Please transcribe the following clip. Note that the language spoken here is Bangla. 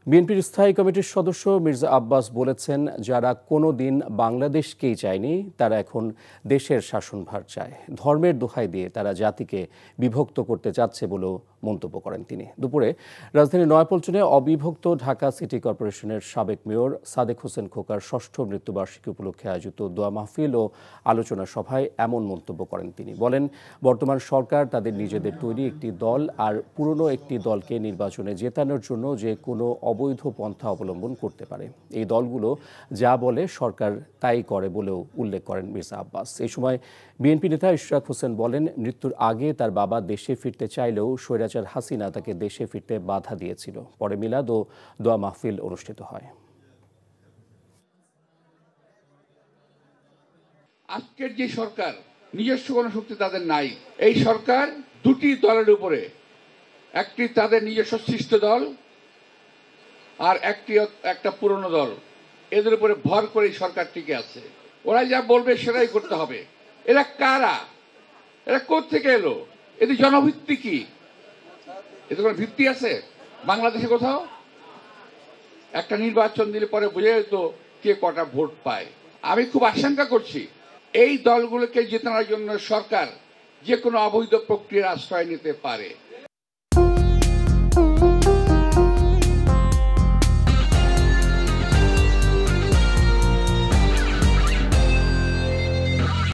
বিএনপির স্থায়ী কমিটির সদস্য মির্জা আব্বাস বলেছেন, যারা কোনো দিন বাংলাদেশকেই চায়নি তারা এখন দেশের শাসনভার চায়। ধর্মের দোহাই দিয়ে তারা জাতিকে বিভক্ত করতে চাচ্ছে বলেও মন্তব্য করেন তিনি। দুপুরে রাজধানীর নয়াপল্টনে অবিভক্ত ঢাকা সিটি কর্পোরেশনের সাবেক মেয়র সাদেক হোসেন খোকার ষষ্ঠ মৃত্যুবার্ষিকী উপলক্ষে আয়োজিত দোয়া মাহফিল ও আলোচনা সভায় এমন মন্তব্য করেন তিনি। বলেন, বর্তমান সরকার তাদের নিজেদের তৈরি একটি দল আর পুরনো একটি দলকে নির্বাচনে জেতানোর জন্য যে কোনো অবৈধ পন্থা অবলম্বন করতে পারে। এই দলগুলো যা বলে সরকার তাই করে বলেও উল্লেখ করেন মির্জা আব্বাস। এই সময় বিএনপি নেতা ইশরাক হোসেন বলেন, মৃত্যুর আগে তার বাবা দেশে ফিরতে চাইলেও স্বৈরাচার হাসিনা তাকে দেশে ফিরতে বাধা দিয়েছিল। পরে মিলাদ ও দোয়া মাহফিল অনুষ্ঠিত হয়। আজকের যে সরকার, নিজস্ব কোনো শক্তি তাদের নাই। এই সরকার দুটি দলের উপরে, একটি তাদের নিজস্ব সৃষ্ট দল আর একটা পুরনো দল, এদের উপরে ভর করে এই সরকার টিকে আছে। ওরা যা বলবে সেটাই করতে হবে। এরা কারা? এরা কোত্থেকে এলো? এদের জনভিত্তি কি? এদের কোনো ভিত্তি আছে বাংলাদেশে কোথাও? একটা নির্বাচন দিলে পরে বোঝা যেত কে কটা ভোট পায়। আমি খুব আশঙ্কা করছি এই দলগুলোকে জেতানোর জন্য সরকার যে কোনো অবৈধ প্রক্রিয়ার আশ্রয় নিতে পারে।